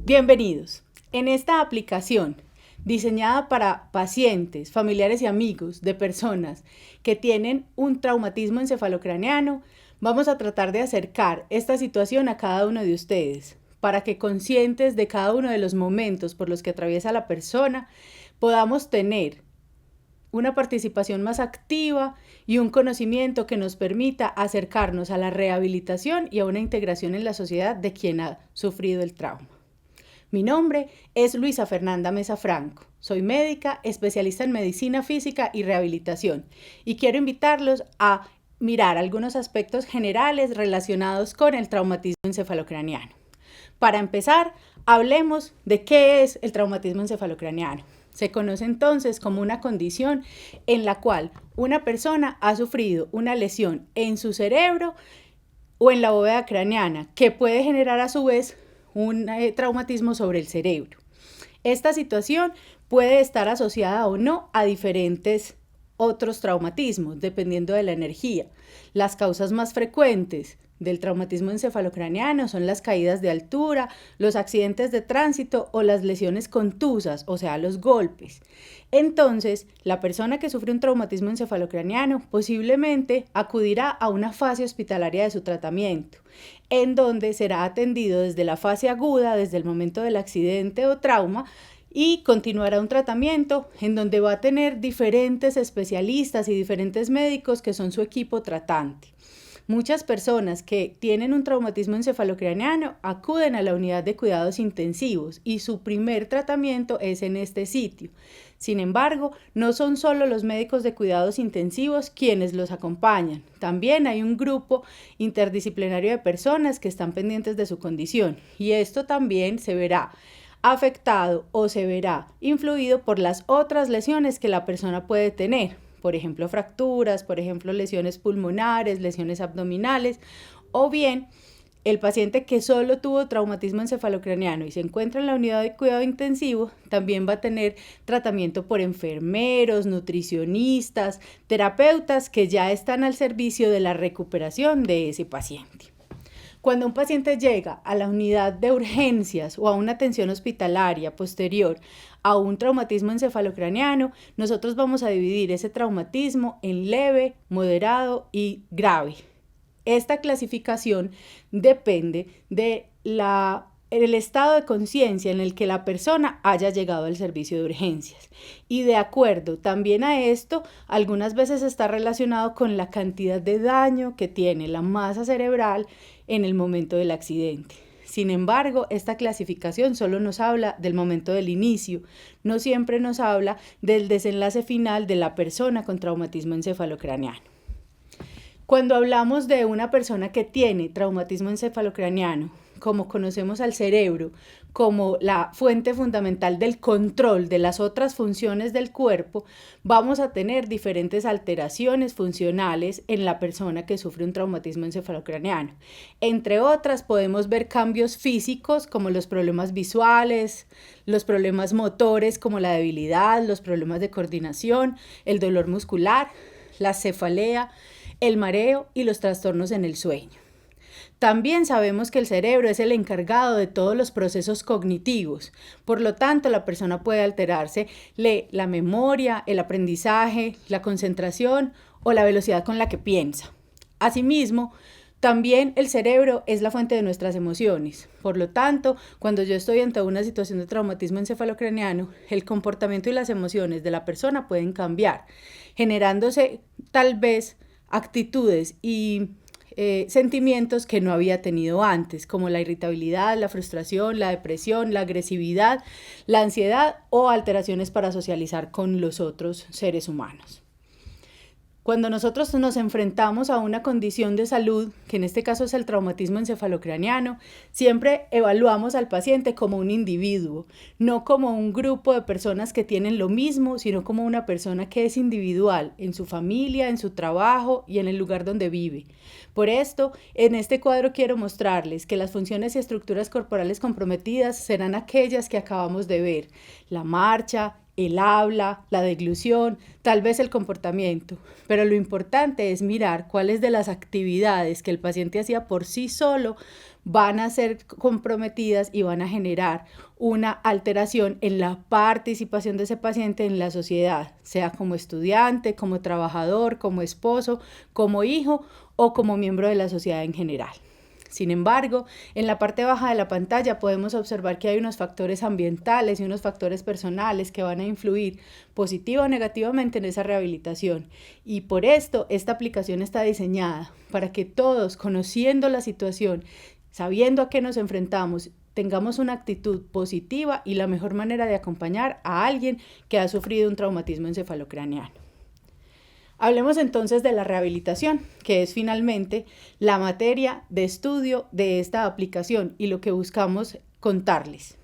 Bienvenidos. En esta aplicación, diseñada para pacientes, familiares y amigos de personas que tienen un traumatismo encefalocraneano, vamos a tratar de acercar esta situación a cada uno de ustedes, para que conscientes de cada uno de los momentos por los que atraviesa la persona, podamos tener una participación más activa y un conocimiento que nos permita acercarnos a la rehabilitación y a una integración en la sociedad de quien ha sufrido el trauma. Mi nombre es Luisa Fernanda Mesa Franco. Soy médica, especialista en medicina física y rehabilitación y quiero invitarlos a mirar algunos aspectos generales relacionados con el traumatismo encefalocraneano. Para empezar, hablemos de qué es el traumatismo encefalocraneano. Se conoce entonces como una condición en la cual una persona ha sufrido una lesión en su cerebro o en la bóveda craneana que puede generar a su vez un traumatismo sobre el cerebro. Esta situación puede estar asociada o no a diferentes otros traumatismos, dependiendo de la energía. Las causas más frecuentes del traumatismo encefalocraneano son las caídas de altura, los accidentes de tránsito o las lesiones contusas, o sea, los golpes. Entonces, la persona que sufre un traumatismo encefalocraneano posiblemente acudirá a una fase hospitalaria de su tratamiento, en donde será atendido desde la fase aguda, desde el momento del accidente o trauma, y continuará un tratamiento en donde va a tener diferentes especialistas y diferentes médicos que son su equipo tratante. Muchas personas que tienen un traumatismo encefalocraneano acuden a la unidad de cuidados intensivos y su primer tratamiento es en este sitio. Sin embargo, no son solo los médicos de cuidados intensivos quienes los acompañan. También hay un grupo interdisciplinario de personas que están pendientes de su condición y esto también se verá afectado o se verá influido por las otras lesiones que la persona puede tener. Por ejemplo, fracturas, por ejemplo, lesiones pulmonares, lesiones abdominales, o bien el paciente que solo tuvo traumatismo encefalocraneano y se encuentra en la unidad de cuidado intensivo, también va a tener tratamiento por enfermeros, nutricionistas, terapeutas que ya están al servicio de la recuperación de ese paciente. Cuando un paciente llega a la unidad de urgencias o a una atención hospitalaria posterior a un traumatismo encefalocraneano, nosotros vamos a dividir ese traumatismo en leve, moderado y grave. Esta clasificación depende del estado de conciencia en el que la persona haya llegado al servicio de urgencias. Y de acuerdo también a esto, algunas veces está relacionado con la cantidad de daño que tiene la masa cerebral en el momento del accidente. Sin embargo, esta clasificación solo nos habla del momento del inicio, no siempre nos habla del desenlace final de la persona con traumatismo encefalocraneano. Cuando hablamos de una persona que tiene traumatismo encefalocraneano, como conocemos al cerebro como la fuente fundamental del control de las otras funciones del cuerpo, vamos a tener diferentes alteraciones funcionales en la persona que sufre un traumatismo encefalocraneano. Entre otras, podemos ver cambios físicos como los problemas visuales, los problemas motores como la debilidad, los problemas de coordinación, el dolor muscular, la cefalea, el mareo y los trastornos en el sueño. También sabemos que el cerebro es el encargado de todos los procesos cognitivos, por lo tanto la persona puede alterarse la memoria, el aprendizaje, la concentración o la velocidad con la que piensa. Asimismo, también el cerebro es la fuente de nuestras emociones. Por lo tanto, cuando yo estoy ante una situación de traumatismo encefalocraneano, el comportamiento y las emociones de la persona pueden cambiar, generándose tal vez actitudes y sentimientos que no había tenido antes, como la irritabilidad, la frustración, la depresión, la agresividad, la ansiedad o alteraciones para socializar con los otros seres humanos. Cuando nosotros nos enfrentamos a una condición de salud, que en este caso es el traumatismo encefalocraneano, siempre evaluamos al paciente como un individuo, no como un grupo de personas que tienen lo mismo, sino como una persona que es individual en su familia, en su trabajo y en el lugar donde vive. Por esto, en este cuadro quiero mostrarles que las funciones y estructuras corporales comprometidas serán aquellas que acabamos de ver: la marcha, el habla, la deglución, tal vez el comportamiento. Pero lo importante es mirar cuáles de las actividades que el paciente hacía por sí solo van a ser comprometidas y van a generar una alteración en la participación de ese paciente en la sociedad, sea como estudiante, como trabajador, como esposo, como hijo o como miembro de la sociedad en general. Sin embargo, en la parte baja de la pantalla podemos observar que hay unos factores ambientales y unos factores personales que van a influir positiva o negativamente en esa rehabilitación. Y por esto, esta aplicación está diseñada para que todos, conociendo la situación, sabiendo a qué nos enfrentamos, tengamos una actitud positiva y la mejor manera de acompañar a alguien que ha sufrido un traumatismo encefalocraneano. Hablemos entonces de la rehabilitación, que es finalmente la materia de estudio de esta aplicación y lo que buscamos contarles.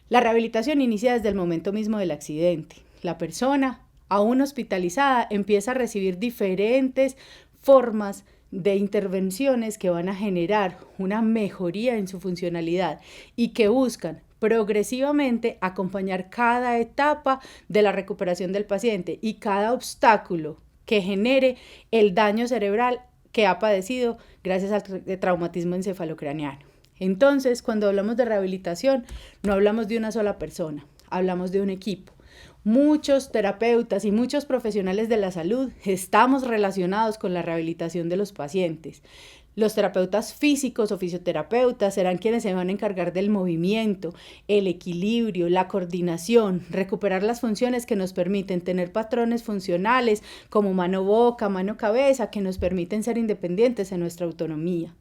La rehabilitación inicia desde el momento mismo del accidente. La persona, aún hospitalizada, empieza a recibir diferentes formas de intervenciones que van a generar una mejoría en su funcionalidad y que buscan progresivamente acompañar cada etapa de la recuperación del paciente y cada obstáculo que genere el daño cerebral que ha padecido gracias al traumatismo encefalocraneano. Entonces, cuando hablamos de rehabilitación, no hablamos de una sola persona, hablamos de un equipo. Muchos terapeutas y muchos profesionales de la salud estamos relacionados con la rehabilitación de los pacientes. Los terapeutas físicos o fisioterapeutas serán quienes se van a encargar del movimiento, el equilibrio, la coordinación, recuperar las funciones que nos permiten tener patrones funcionales como mano-boca, mano-cabeza, que nos permiten ser independientes en nuestra autonomía.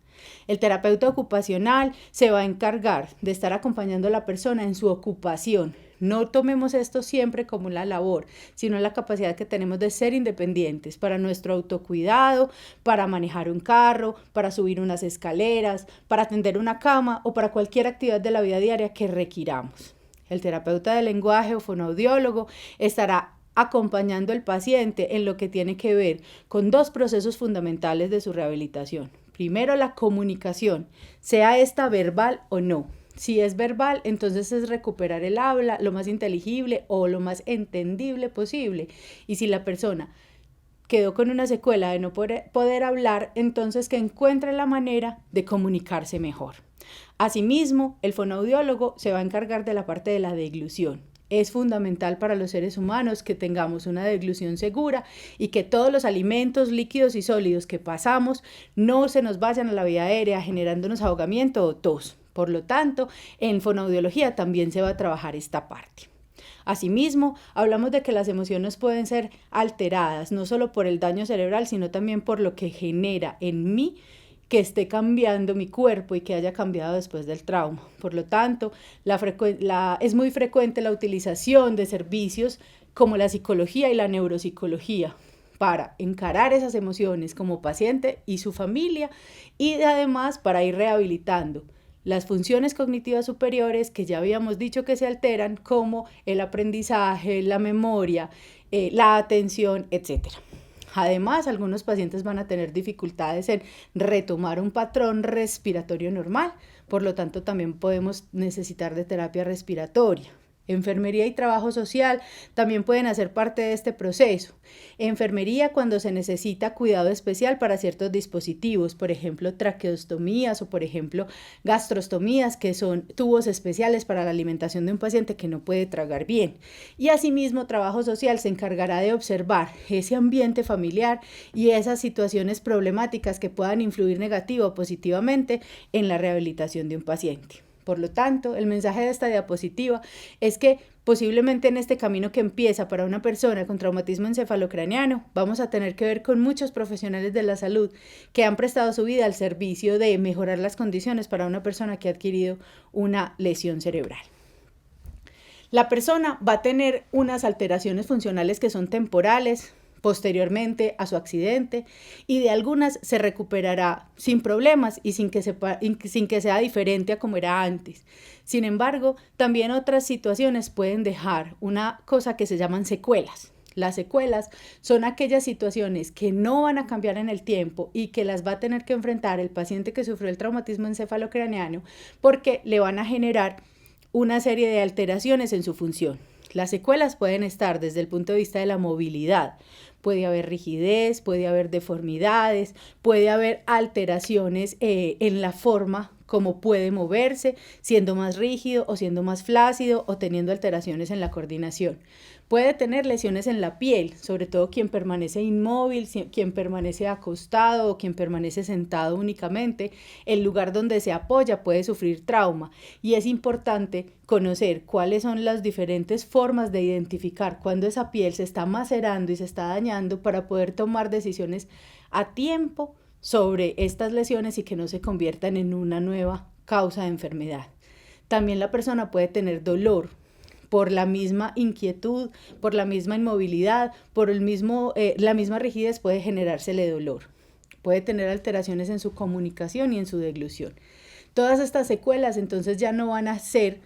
El terapeuta ocupacional se va a encargar de estar acompañando a la persona en su ocupación. No tomemos esto siempre como la labor, sino la capacidad que tenemos de ser independientes para nuestro autocuidado, para manejar un carro, para subir unas escaleras, para tender una cama o para cualquier actividad de la vida diaria que requiramos. El terapeuta de lenguaje o fonoaudiólogo estará acompañando al paciente en lo que tiene que ver con dos procesos fundamentales de su rehabilitación. Primero, la comunicación, sea esta verbal o no. Si es verbal, entonces es recuperar el habla lo más inteligible o lo más entendible posible. Y si la persona quedó con una secuela de no poder hablar, entonces que encuentre la manera de comunicarse mejor. Asimismo, el fonoaudiólogo se va a encargar de la parte de la deglución. Es fundamental para los seres humanos que tengamos una deglución segura y que todos los alimentos líquidos y sólidos que pasamos no se nos vayan a la vía aérea generándonos ahogamiento o tos. Por lo tanto, en fonoaudiología también se va a trabajar esta parte. Asimismo, hablamos de que las emociones pueden ser alteradas, no solo por el daño cerebral, sino también por lo que genera en mí que esté cambiando mi cuerpo y que haya cambiado después del trauma. Por lo tanto, es muy frecuente la utilización de servicios como la psicología y la neuropsicología para encarar esas emociones como paciente y su familia y además para ir rehabilitando las funciones cognitivas superiores que ya habíamos dicho que se alteran, como el aprendizaje, la memoria, la atención, etc. Además, algunos pacientes van a tener dificultades en retomar un patrón respiratorio normal, por lo tanto también podemos necesitar de terapia respiratoria. Enfermería y trabajo social también pueden hacer parte de este proceso. Enfermería cuando se necesita cuidado especial para ciertos dispositivos, por ejemplo, traqueostomías o por ejemplo, gastrostomías, que son tubos especiales para la alimentación de un paciente que no puede tragar bien. Y asimismo, trabajo social se encargará de observar ese ambiente familiar y esas situaciones problemáticas que puedan influir negativo o positivamente en la rehabilitación de un paciente. Por lo tanto, el mensaje de esta diapositiva es que posiblemente en este camino que empieza para una persona con traumatismo encefalocraneano, vamos a tener que ver con muchos profesionales de la salud que han prestado su vida al servicio de mejorar las condiciones para una persona que ha adquirido una lesión cerebral. La persona va a tener unas alteraciones funcionales que son temporales, posteriormente a su accidente, y de algunas se recuperará sin problemas y sin que sea diferente a como era antes. Sin embargo, también otras situaciones pueden dejar una cosa que se llaman secuelas. Las secuelas son aquellas situaciones que no van a cambiar en el tiempo y que las va a tener que enfrentar el paciente que sufrió el traumatismo encefalocraneano, porque le van a generar una serie de alteraciones en su función. Las secuelas pueden estar desde el punto de vista de la movilidad. Puede haber rigidez, puede haber deformidades, puede haber alteraciones en la forma como puede moverse, siendo más rígido o siendo más flácido o teniendo alteraciones en la coordinación. Puede tener lesiones en la piel, sobre todo quien permanece inmóvil, quien permanece acostado o quien permanece sentado únicamente. El lugar donde se apoya puede sufrir trauma y es importante conocer cuáles son las diferentes formas de identificar cuando esa piel se está macerando y se está dañando para poder tomar decisiones a tiempo sobre estas lesiones y que no se conviertan en una nueva causa de enfermedad. También la persona puede tener dolor por la misma inquietud, por la misma inmovilidad, por la misma rigidez puede generársele dolor. Puede tener alteraciones en su comunicación y en su deglución. Todas estas secuelas entonces ya no van a ser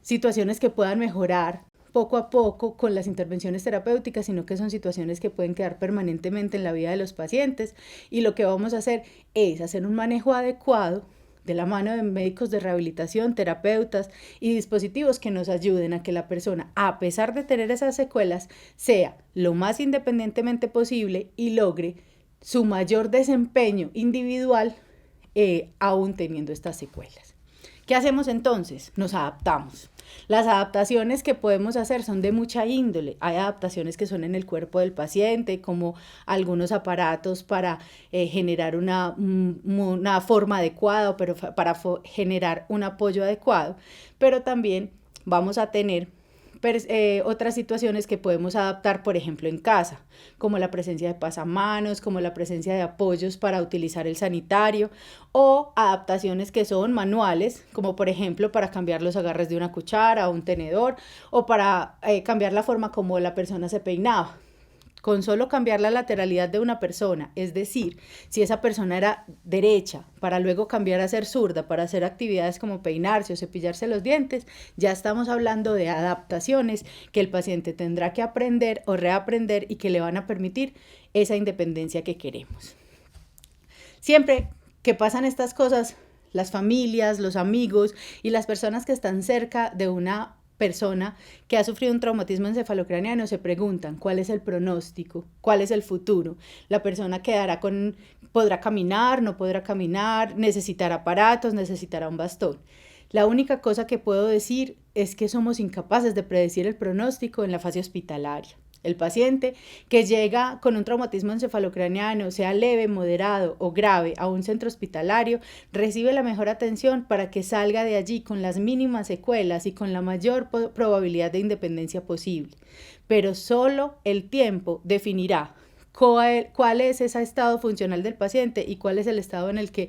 situaciones que puedan mejorar poco a poco con las intervenciones terapéuticas, sino que son situaciones que pueden quedar permanentemente en la vida de los pacientes, y lo que vamos a hacer es hacer un manejo adecuado de la mano de médicos de rehabilitación, terapeutas y dispositivos que nos ayuden a que la persona, a pesar de tener esas secuelas, sea lo más independientemente posible y logre su mayor desempeño individual aún teniendo estas secuelas. ¿Qué hacemos entonces? Nos adaptamos. Las adaptaciones que podemos hacer son de mucha índole. Hay adaptaciones que son en el cuerpo del paciente, como algunos aparatos para generar una forma adecuada, pero para generar un apoyo adecuado. Pero también vamos a tener otras situaciones que podemos adaptar, por ejemplo, en casa, como la presencia de pasamanos, como la presencia de apoyos para utilizar el sanitario, o adaptaciones que son manuales, como por ejemplo para cambiar los agarres de una cuchara a un tenedor, o para cambiar la forma como la persona se peinaba. Con solo cambiar la lateralidad de una persona, es decir, si esa persona era derecha, para luego cambiar a ser zurda, para hacer actividades como peinarse o cepillarse los dientes, ya estamos hablando de adaptaciones que el paciente tendrá que aprender o reaprender y que le van a permitir esa independencia que queremos. Siempre que pasan estas cosas, las familias, los amigos y las personas que están cerca de una persona que ha sufrido un traumatismo encefalocraneano se preguntan cuál es el pronóstico, cuál es el futuro. La persona podrá caminar, no podrá caminar, necesitará aparatos, necesitará un bastón. La única cosa que puedo decir es que somos incapaces de predecir el pronóstico en la fase hospitalaria. El paciente que llega con un traumatismo encefalocraneano, sea leve, moderado o grave, a un centro hospitalario, recibe la mejor atención para que salga de allí con las mínimas secuelas y con la mayor probabilidad de independencia posible. Pero solo el tiempo definirá cuál es ese estado funcional del paciente y cuál es el estado en el que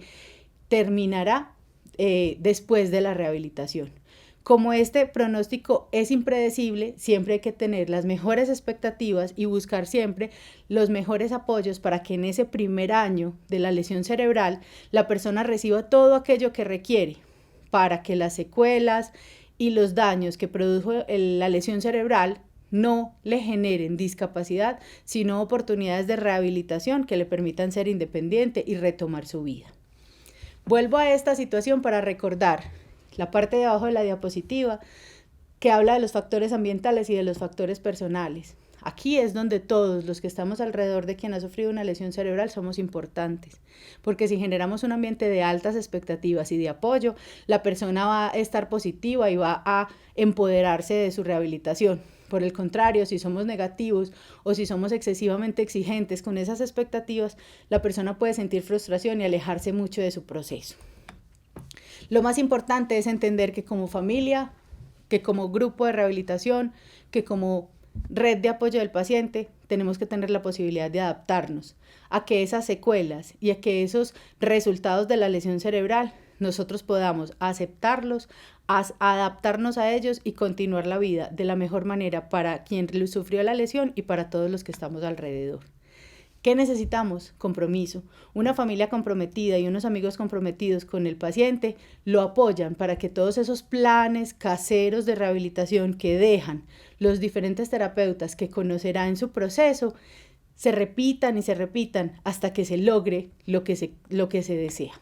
terminará después de la rehabilitación. Como este pronóstico es impredecible, siempre hay que tener las mejores expectativas y buscar siempre los mejores apoyos para que en ese primer año de la lesión cerebral la persona reciba todo aquello que requiere para que las secuelas y los daños que produjo la lesión cerebral no le generen discapacidad, sino oportunidades de rehabilitación que le permitan ser independiente y retomar su vida. Vuelvo a esta situación para recordar la parte de abajo de la diapositiva que habla de los factores ambientales y de los factores personales. Aquí es donde todos los que estamos alrededor de quien ha sufrido una lesión cerebral somos importantes, porque si generamos un ambiente de altas expectativas y de apoyo, la persona va a estar positiva y va a empoderarse de su rehabilitación. Por el contrario, si somos negativos o si somos excesivamente exigentes con esas expectativas, la persona puede sentir frustración y alejarse mucho de su proceso. Lo más importante es entender que como familia, que como grupo de rehabilitación, que como red de apoyo del paciente, tenemos que tener la posibilidad de adaptarnos a que esas secuelas y a que esos resultados de la lesión cerebral nosotros podamos aceptarlos, adaptarnos a ellos y continuar la vida de la mejor manera para quien sufrió la lesión y para todos los que estamos alrededor. ¿Qué necesitamos? Compromiso. Una familia comprometida y unos amigos comprometidos con el paciente lo apoyan para que todos esos planes caseros de rehabilitación que dejan los diferentes terapeutas que conocerá en su proceso se repitan y se repitan hasta que se logre lo que se desea.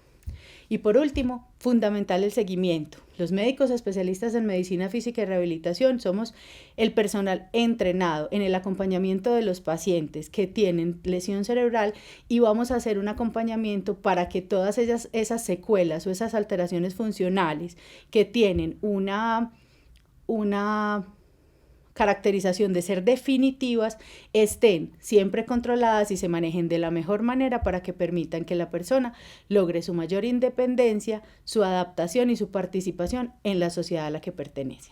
Y por último, fundamental el seguimiento. Los médicos especialistas en medicina física y rehabilitación somos el personal entrenado en el acompañamiento de los pacientes que tienen lesión cerebral y vamos a hacer un acompañamiento para que todas esas secuelas o esas alteraciones funcionales que tienen una caracterización de ser definitivas estén siempre controladas y se manejen de la mejor manera para que permitan que la persona logre su mayor independencia, su adaptación y su participación en la sociedad a la que pertenece.